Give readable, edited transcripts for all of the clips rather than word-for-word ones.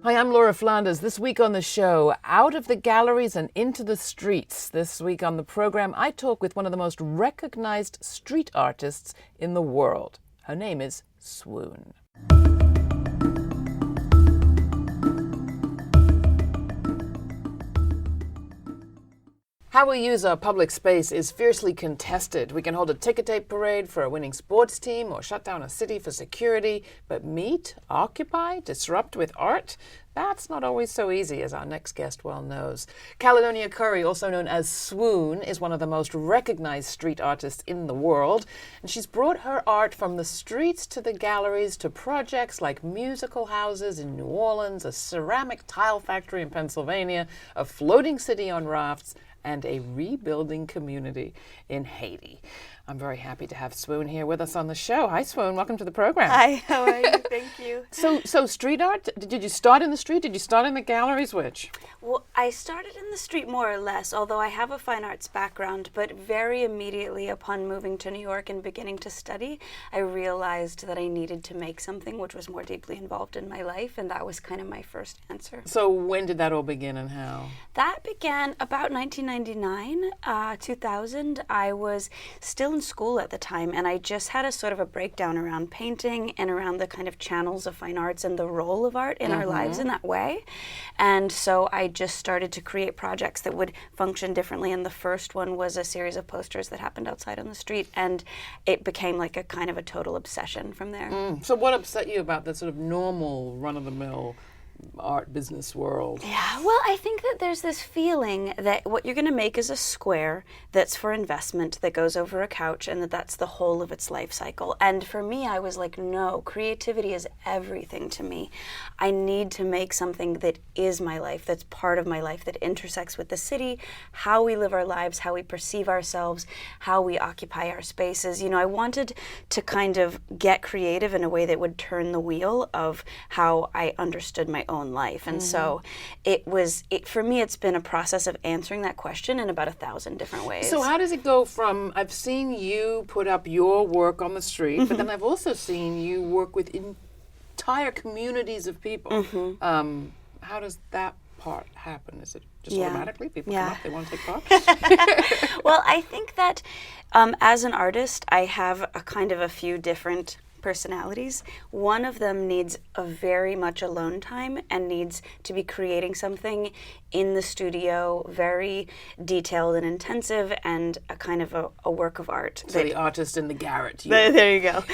Hi, I'm Laura Flanders. This week on the show, out of the galleries and into the streets. This week on the program, I talk with one of the most recognized street artists in the world. Her name is Swoon. How we use our public space is fiercely contested. We can hold a ticker tape parade for a winning sports team or shut down a city for security, but meet, occupy, disrupt with art? That's not always so easy, as our next guest well knows. Caledonia Curry, also known as Swoon, is one of the most recognized street artists in the world, and she's brought her art from the streets to the galleries to projects like musical houses in New Orleans, a ceramic tile factory in Pennsylvania, a floating city on rafts, and a rebuilding community in Haiti. I'm very happy to have Swoon here with us on the show. Hi, Swoon. Welcome to the program. Hi, how are you? Thank you. So street art, did you start in the street? Did you start in the galleries? Which? Well, I started in the street more or less, although I have a fine arts background, but very immediately upon moving to New York and beginning to study, I realized that I needed to make something which was more deeply involved in my life, and that was kind of my first answer. So when did that all begin and how? That began about 1999, 2000. I was still in school at the time, and I just had a sort of a breakdown around painting and around the kind of channels of fine arts and the role of art in our lives in that way. And so I just started to create projects that would function differently, and the first one was a series of posters that happened outside on the street, and it became like a kind of a total obsession from there. So what upset you about the sort of normal run-of-the-mill art business world? Yeah, well, I think that there's this feeling that what you're going to make is a square that's for investment that goes over a couch, and that's the whole of its life cycle. And for me, I was like, no, creativity is everything to me. I need to make something that is my life, that's part of my life, that intersects with the city, how we live our lives, how we perceive ourselves, how we occupy our spaces. You know, I wanted to kind of get creative in a way that would turn the wheel of how I understood my own life. And so for me, it's been a process of answering that question in about 1,000 different ways. So how does it go from, I've seen you put up your work on the street, but then I've also seen you work with entire communities of people. How does that part happen? Is it just automatically people come up, they want to take part? Well, I think that as an artist, I have a kind of a few different personalities. One of them needs a very much alone time and needs to be creating something in the studio, very detailed and intensive, and a kind of a work of art. So the artist in the garret. There you go.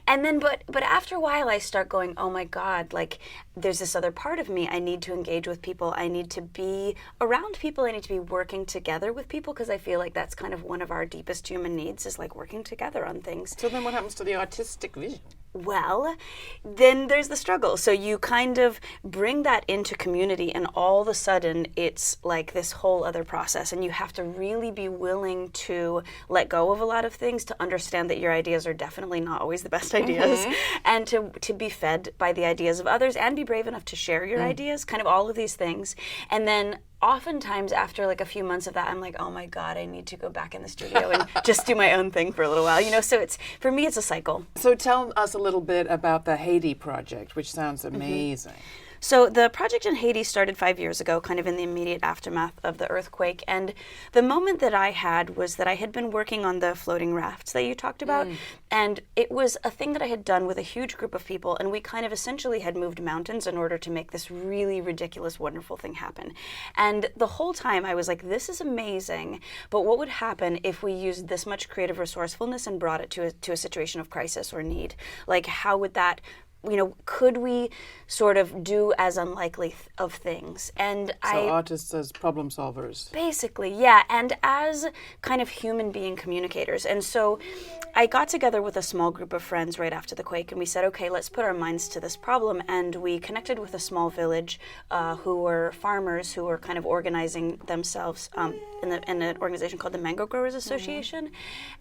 And then, but after a while, I start going, oh my God, like there's this other part of me. I need to engage with people. I need to be around people. I need to be working together with people, because I feel like that's kind of one of our deepest human needs, is like working together on things. So then what happens to the artistic vision? Well, then there's the struggle. So you kind of bring that into community, and all of a sudden it's like this whole other process, and you have to really be willing to let go of a lot of things to understand that your ideas are definitely not always the best ideas, and to be fed by the ideas of others, and be brave enough to share your ideas, kind of all of these things. And then oftentimes after like a few months of that, I'm like, oh my God, I need to go back in the studio and just do my own thing for a little while, you know. So for me, it's a cycle. So tell us a little bit about the Haiti project, which sounds amazing. So the project in Haiti started 5 years ago, kind of in the immediate aftermath of the earthquake. And the moment that I had was that I had been working on the floating rafts that you talked about. And it was a thing that I had done with a huge group of people. And we kind of essentially had moved mountains in order to make this really ridiculous, wonderful thing happen. And the whole time I was like, this is amazing. But what would happen if we used this much creative resourcefulness and brought it to a situation of crisis or need? Like, how would that, you know, could we sort of do as unlikely of things? And so artists as problem solvers. Basically, yeah, and as kind of human being communicators. And so I got together with a small group of friends right after the quake, and we said, okay, let's put our minds to this problem. And we connected with a small village who were farmers who were kind of organizing themselves in an organization called the Mango Growers Association.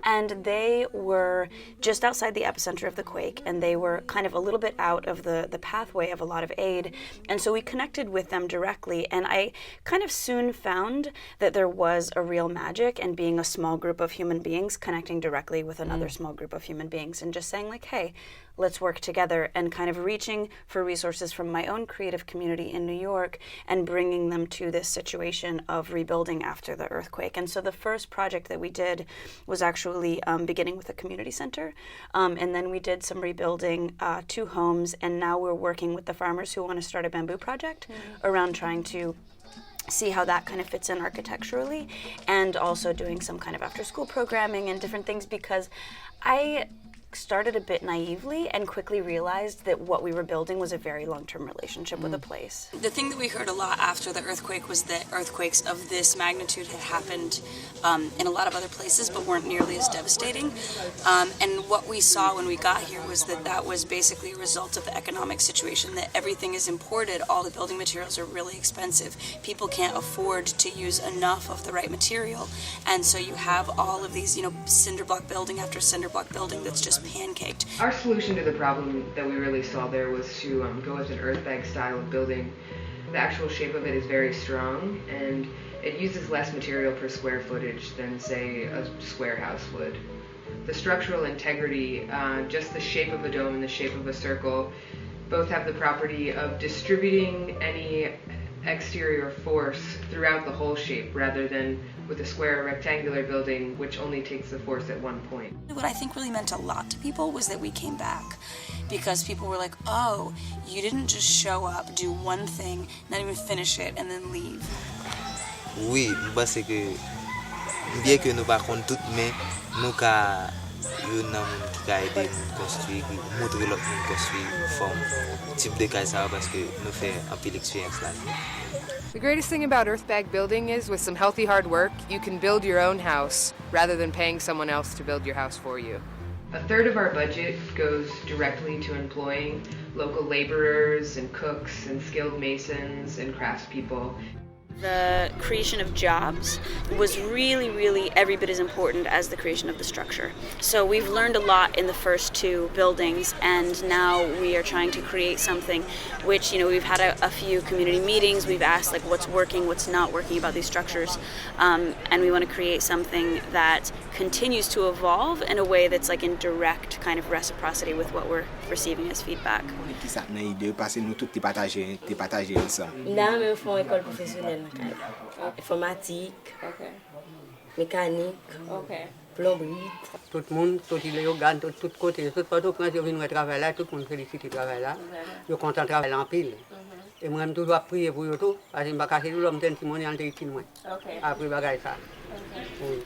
And they were just outside the epicenter of the quake, and they were kind of a little bit out of the pathway of a lot of aid. And so we connected with them directly, and I kind of soon found that there was a real magic in being a small group of human beings connecting directly with another small group of human beings, and just saying like, hey, let's work together, and kind of reaching for resources from my own creative community in New York and bringing them to this situation of rebuilding after the earthquake. And so the first project that we did was actually beginning with a community center, and then we did some rebuilding, 2 homes, and now we're working with the farmers who want to start a bamboo project around trying to see how that kind of fits in architecturally, and also doing some kind of after-school programming and different things, because I started a bit naively and quickly realized that what we were building was a very long-term relationship with a place. The thing that we heard a lot after the earthquake was that earthquakes of this magnitude had happened in a lot of other places but weren't nearly as devastating. And what we saw when we got here was that that was basically a result of the economic situation, that everything is imported, all the building materials are really expensive. People can't afford to use enough of the right material. And so you have all of these, cinder block building after cinder block building that's just pancaked. Our solution to the problem that we really saw there was to go with an earth bag style of building. The actual shape of it is very strong, and it uses less material per square footage than, say, a square house would. The structural integrity, just the shape of a dome and the shape of a circle, both have the property of distributing any exterior force throughout the whole shape, rather than with a square or rectangular building, which only takes the force at one point. What I think really meant a lot to people was that we came back, because people were like, oh, you didn't just show up, do one thing, not even finish it, and then leave. Oui, parce que bien que nous pas tout, mais nous ca yo nan moun qui ka aider moun construire, montrer l'autre moun construire forme type de cas ça parce que nous fait un peu d'expérience là. The greatest thing about earthbag building is, with some healthy hard work, you can build your own house rather than paying someone else to build your house for you. A third of our budget goes directly to employing local laborers and cooks and skilled masons and craftspeople. The creation of jobs was really, really every bit as important as the creation of the structure. So we've learned a lot in the first 2 buildings, and now we are trying to create something which, we've had a few community meetings, we've asked what's working, what's not working about these structures, and we want to create something that continues to evolve in a way that's in direct kind of reciprocity with what we're receiving as feedback. Là, même font école professionnelle, informatique, mécanique, plomberie. Tout le monde, tout le monde, tout côté, tout partout quand je viens travailler là, tout le monde félicite le travail là. Je suis content de travailler en pile. Et moi, je dois prier pour eux tout, parce que je ne vais pas casser tout l'homme témoignage en téléphone. Après, bagaille ça. Oui.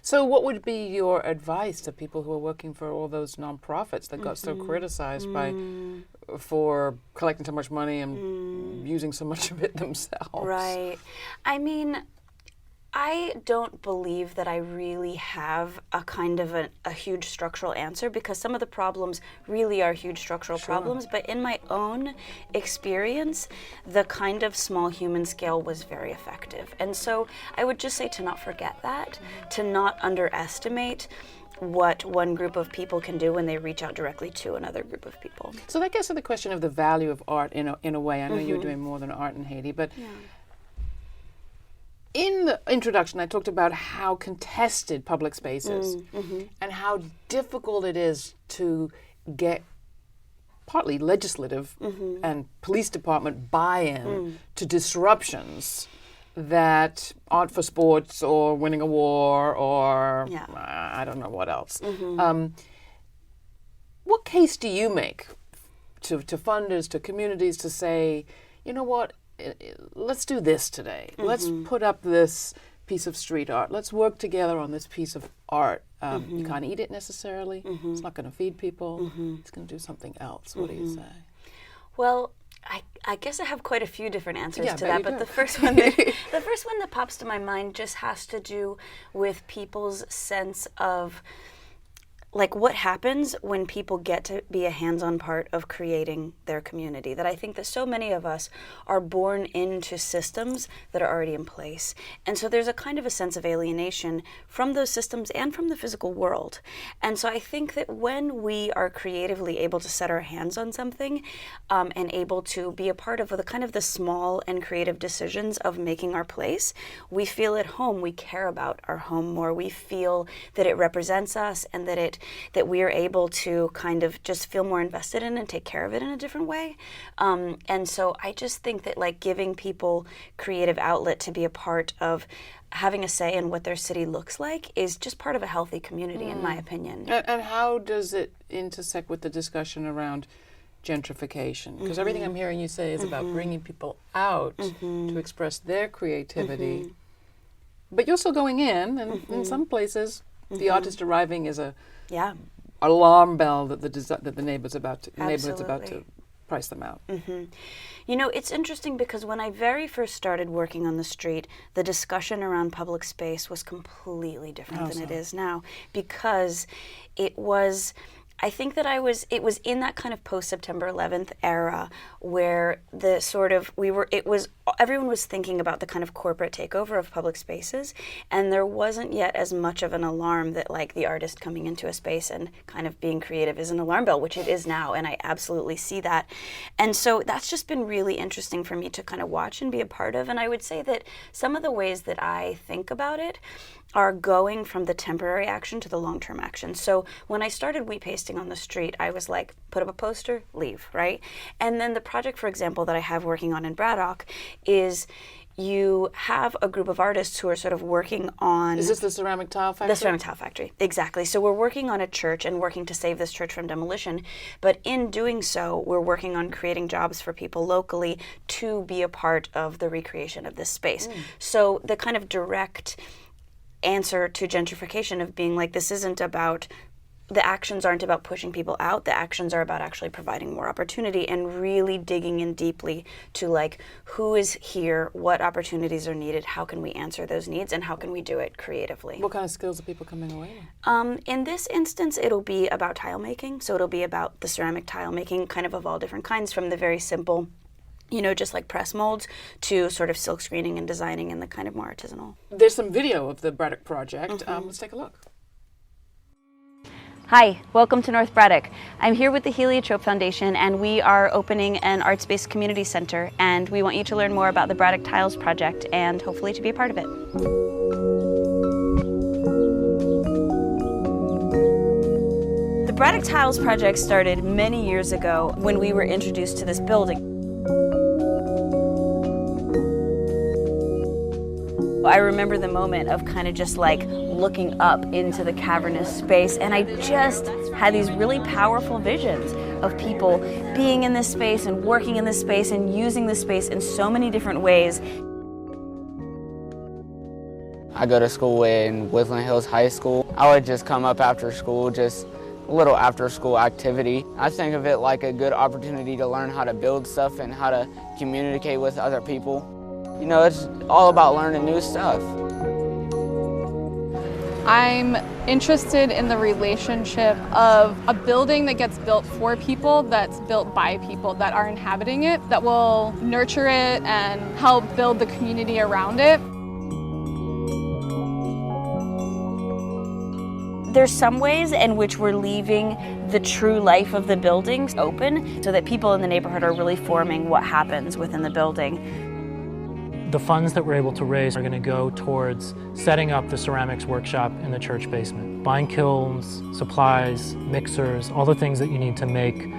So what would be your advice to people who are working for all those nonprofits that got so criticized for collecting so much money and using so much of it themselves? Right. I mean, I don't believe that I really have a kind of a huge structural answer, because some of the problems really are huge structural problems, but in my own experience, the kind of small human scale was very effective. And so I would just say to not forget that, to not underestimate what one group of people can do when they reach out directly to another group of people. So that gets to the question of the value of art in a way. I know you're doing more than art in Haiti, but in the introduction, I talked about how contested public space is and how difficult it is to get partly legislative and police department buy-in to disruptions that aren't for sports or winning a war or I don't know what else. What case do you make to funders, to communities, to say, you know what, let's do this today. Let's put up this piece of street art. Let's work together on this piece of art. You can't eat it necessarily. It's not going to feed people. It's going to do something else. What do you say? Well, I guess I have quite a few different answers to that, but the first one that pops to my mind just has to do with people's sense of what happens when people get to be a hands-on part of creating their community. That I think that so many of us are born into systems that are already in place. And so there's a kind of a sense of alienation from those systems and from the physical world. And so I think that when we are creatively able to set our hands on something and able to be a part of the kind of the small and creative decisions of making our place, we feel at home, we care about our home more, we feel that it represents us and that it that we are able to kind of just feel more invested in and take care of it in a different way. And so I just think that like giving people creative outlet to be a part of having a say in what their city looks like is just part of a healthy community, in my opinion. And how does it intersect with the discussion around gentrification? Because everything I'm hearing you say is about bringing people out to express their creativity. But you're still going in, and in some places, the artist arriving is a alarm bell that the neighborhood's about to price them out. You know, it's interesting because when I very first started working on the street, the discussion around public space was completely different than it is now, because it was, I think that it was in that kind of post-September 11th era where the sort of, everyone was thinking about the kind of corporate takeover of public spaces, and there wasn't yet as much of an alarm that like the artist coming into a space and kind of being creative is an alarm bell, which it is now, and I absolutely see that. And so that's just been really interesting for me to kind of watch and be a part of, and I would say that some of the ways that I think about it are going from the temporary action to the long-term action. So when I started wheat pasting on the street, I was like, put up a poster, leave, right? And then the project, for example, that I have working on in Braddock is you have a group of artists who are sort of working on... Is this the ceramic tile factory? The ceramic tile factory, exactly. So we're working on a church and working to save this church from demolition. But in doing so, we're working on creating jobs for people locally to be a part of the recreation of this space. So the kind of direct answer to gentrification of being like, this isn't about, the actions aren't about pushing people out, the actions are about actually providing more opportunity and really digging in deeply to like, who is here, what opportunities are needed, how can we answer those needs, and how can we do it creatively. What kind of skills are people coming away with? In this instance, it'll be about tile making, so it'll be about the ceramic tile making, kind of all different kinds, from the very simple, you know, just like press molds, to sort of silk screening and designing and the kind of more artisanal. There's some video of the Braddock project. Let's take a look. Hi, welcome to North Braddock. I'm here with the Heliotrope Foundation, and we are opening an arts-based community center, and we want you to learn more about the Braddock Tiles project and hopefully to be a part of it. The Braddock Tiles project started many years ago when we were introduced to this building. I remember the moment of kind of just like looking up into the cavernous space, and I just had these really powerful visions of people being in this space and working in this space and using this space in so many different ways. I go to school in Woodland Hills High School. I would just come up after school, just a little after school activity. I think of it like a good opportunity to learn how to build stuff and how to communicate with other people. You know, it's all about learning new stuff. I'm interested in the relationship of a building that gets built for people, that's built by people that are inhabiting it, that will nurture it and help build the community around it. There's some ways in which we're leaving the true life of the buildings open so that people in the neighborhood are really forming what happens within the building. The funds that we're able to raise are going to go towards setting up the ceramics workshop in the church basement. Buying kilns, supplies, mixers, all the things that you need to make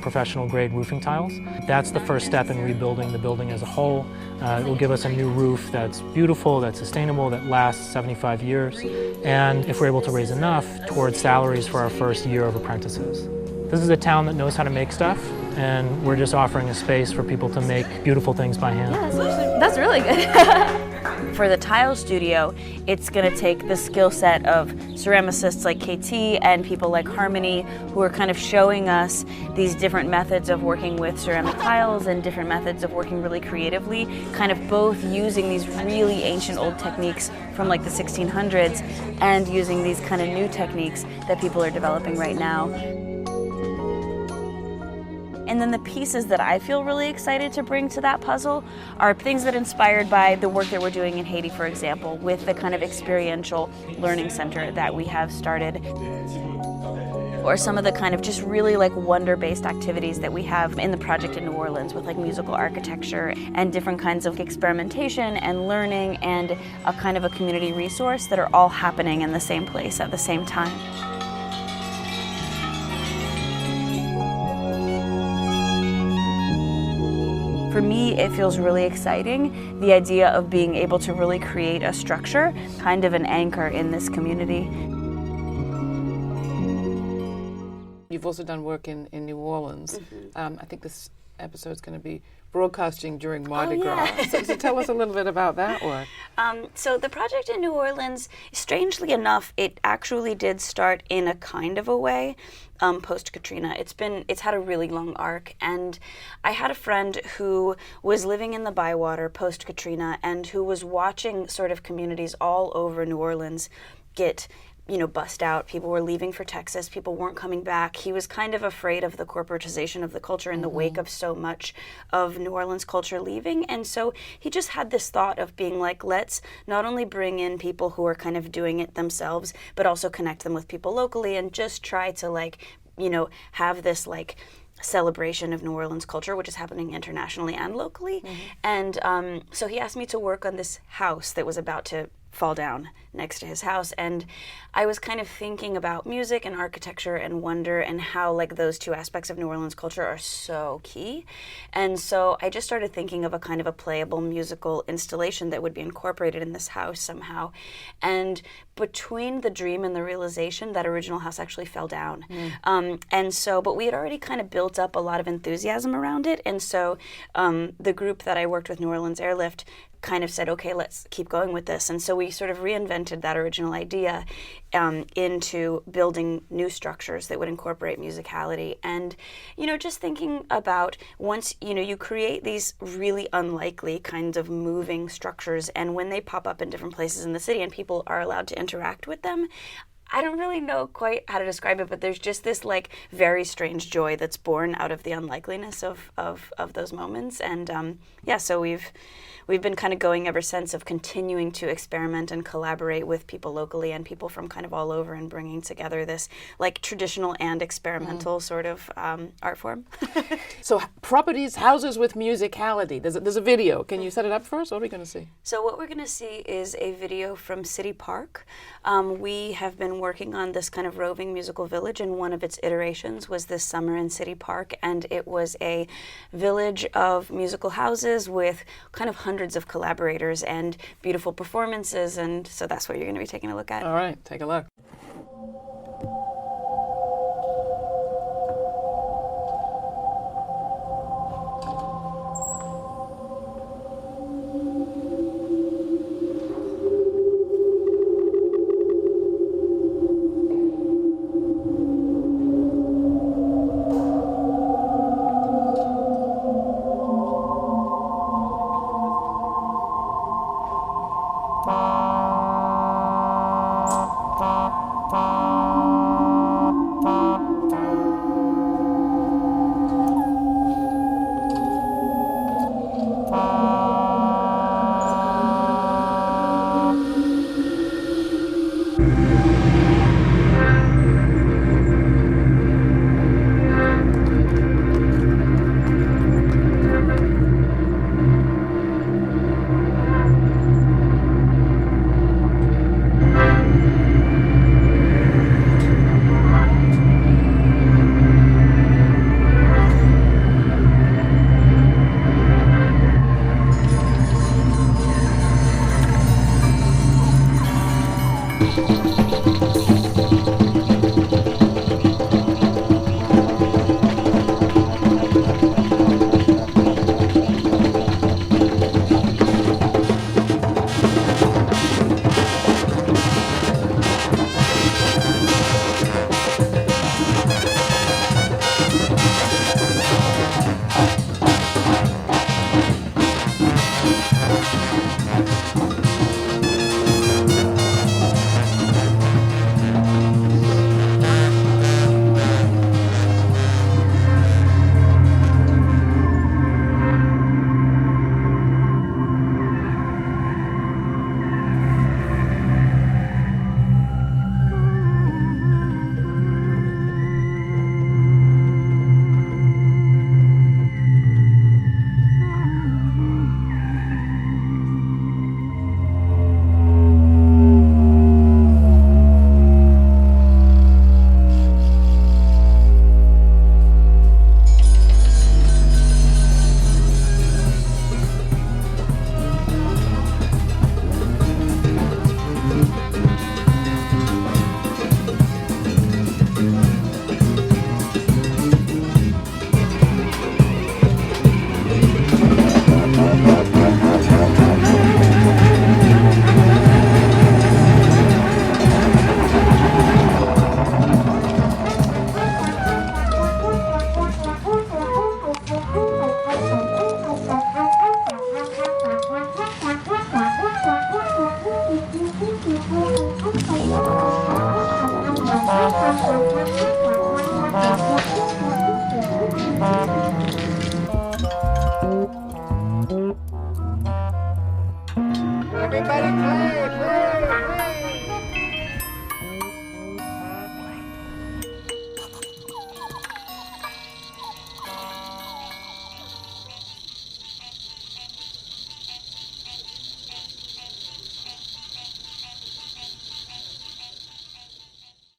professional grade roofing tiles. That's the first step in rebuilding the building as a whole. It will give us a new roof that's beautiful, that's sustainable, that lasts 75 years. And if we're able to raise enough, towards salaries for our first year of apprentices. This is a town that knows how to make stuff, and we're just offering a space for people to make beautiful things by hand. Yeah, that's really good. For the tile studio, it's going to take the skill set of ceramicists like KT and people like Harmony, who are kind of showing us these different methods of working with ceramic tiles and different methods of working really creatively, kind of both using these really ancient old techniques from like the 1600s and using these kind of new techniques that people are developing right now. And then the pieces that I feel really excited to bring to that puzzle are things that are inspired by the work that we're doing in Haiti, for example, with the kind of experiential learning center that we have started. Or some of the kind of just really like wonder-based activities that we have in the project in New Orleans with like musical architecture and different kinds of experimentation and learning and a kind of a community resource that are all happening in the same place at the same time. for me, it feels really exciting, the idea of being able to really create a structure, kind of an anchor in this community. You've also done work in New Orleans. I think this episode's going to be broadcasting during Mardi Gras. So tell us a little bit about that work. So the project in New Orleans, strangely enough, it actually did start in a kind of a way post-Katrina. It's had a really long arc, and I had a friend who was living in the Bywater post-Katrina and who was watching sort of communities all over New Orleans get bust out. People were leaving for Texas. People weren't coming back. He was kind of afraid of the corporatization of the culture in the wake of so much of New Orleans culture leaving. And so he just had this thought of being like, let's not only bring in people who are kind of doing it themselves, but also connect them with people locally and just try to have this celebration of New Orleans culture, which is happening internationally and locally. And so he asked me to work on this house that was about to fall down next to his house, and I was kind of thinking about music and architecture and wonder and how those two aspects of New Orleans culture are so key. And so I just started thinking of a kind of a playable musical installation that would be incorporated in this house somehow. And between the dream and the realization, that original house actually fell down. But we had already kind of built up a lot of enthusiasm around it, and so the group that I worked with, New Orleans Airlift, kind of said, okay, let's keep going with this. And so we sort of reinvented that original idea into building new structures that would incorporate musicality. And, just thinking about once, you create these really unlikely kinds of moving structures, and when they pop up in different places in the city and people are allowed to interact with them, I don't really know quite how to describe it, but there's just this very strange joy that's born out of the unlikeliness of those moments. And so we've been kind of going ever since, of continuing to experiment and collaborate with people locally and people from kind of all over, and bringing together this traditional and experimental sort of art form. So properties, houses with musicality. There's a video. Can you set it up for us? What are we going to see? So what we're going to see is a video from City Park. We have been working on this kind of roving musical village, and one of its iterations was this summer in City Park, and it was a village of musical houses with kind of hundreds of collaborators and beautiful performances, and so that's what you're going to be taking a look at. All right, take a look. Bye.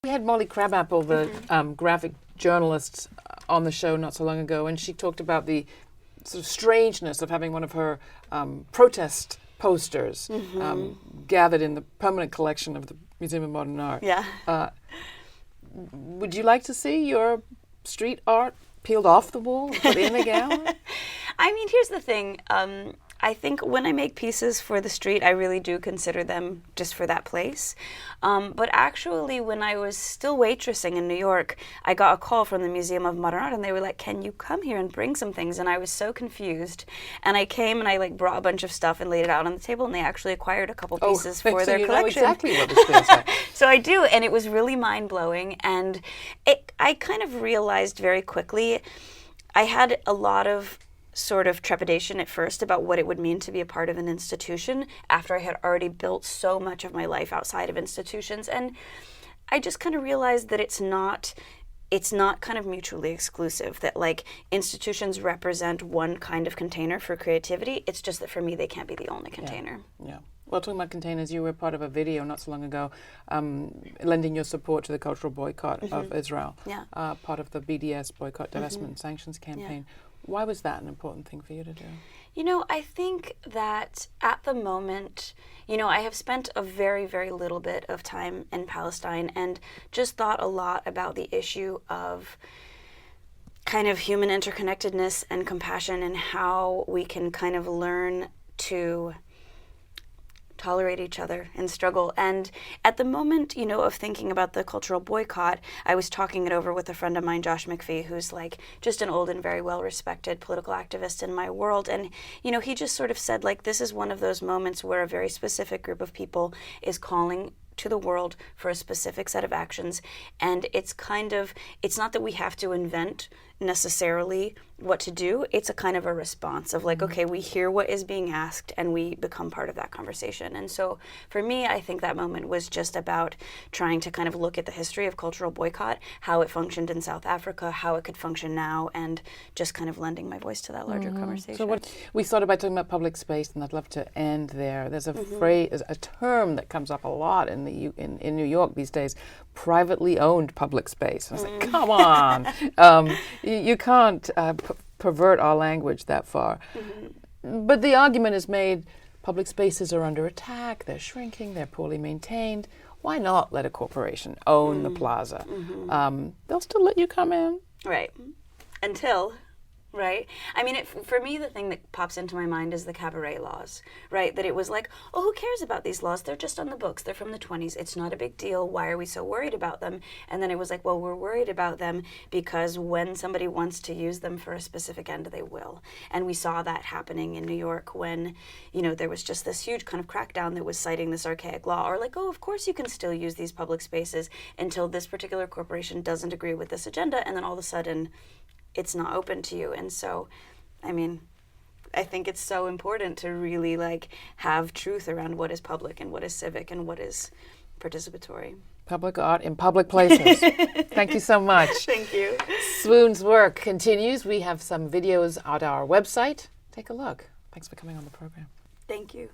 We had Molly Crabapple, the graphic journalist, on the show not so long ago, and she talked about the sort of strangeness of having one of her protest posters gathered in the permanent collection of the Museum of Modern Art. Yeah. Would you like to see your street art peeled off the wall and put in a gallery? I mean, here's the thing. I think when I make pieces for the street, I really do consider them just for that place. But actually, when I was still waitressing in New York, I got a call from the Museum of Modern Art, and they were like, "Can you come here and bring some things?" And I was so confused. And I came and I brought a bunch of stuff and laid it out on the table, and they actually acquired a couple pieces for their collection. Know exactly what this feels like. So I do, and it was really mind-blowing. And I kind of realized very quickly, I had a lot of sort of trepidation at first about what it would mean to be a part of an institution after I had already built so much of my life outside of institutions. And I just kind of realized that it's not kind of mutually exclusive, that institutions represent one kind of container for creativity. It's just that for me, they can't be the only container. Yeah. Well, talking about containers, you were part of a video not so long ago lending your support to the cultural boycott of Israel, part of the BDS boycott, divestment, sanctions campaign. Why was that an important thing for you to do? I think that at the moment, I have spent a very, very little bit of time in Palestine and just thought a lot about the issue of kind of human interconnectedness and compassion and how we can kind of learn to tolerate each other and struggle. And at the moment, of thinking about the cultural boycott, I was talking it over with a friend of mine, Josh McPhee, who's just an old and very well-respected political activist in my world. And, he just sort of said, this is one of those moments where a very specific group of people is calling to the world for a specific set of actions. And it's not that we have to invent necessarily what to do. It's a kind of a response of okay, we hear what is being asked and we become part of that conversation. And so for me, I think that moment was just about trying to kind of look at the history of cultural boycott, how it functioned in South Africa, how it could function now, and just kind of lending my voice to that larger conversation. So we started by talking about public space, and I'd love to end there. There's a phrase, a term that comes up a lot in New York these days, privately owned public space. I was like, come on. You can't pervert our language that far. But the argument is made, public spaces are under attack, they're shrinking, they're poorly maintained. Why not let a corporation own the plaza? They'll still let you come in. Right. Until... Right? I mean, for me, the thing that pops into my mind is the cabaret laws, right? That it was who cares about these laws? They're just on the books. They're from the 1920s. It's not a big deal. Why are we so worried about them? And then it was well, we're worried about them because when somebody wants to use them for a specific end, they will. And we saw that happening in New York when, there was just this huge kind of crackdown that was citing this archaic law, or of course you can still use these public spaces until this particular corporation doesn't agree with this agenda, and then all of a sudden, it's not open to you. And so, I think it's so important to really have truth around what is public and what is civic and what is participatory. Public art in public places. Thank you so much. Thank you. Swoon's work continues. We have some videos at our website. Take a look. Thanks for coming on the program. Thank you.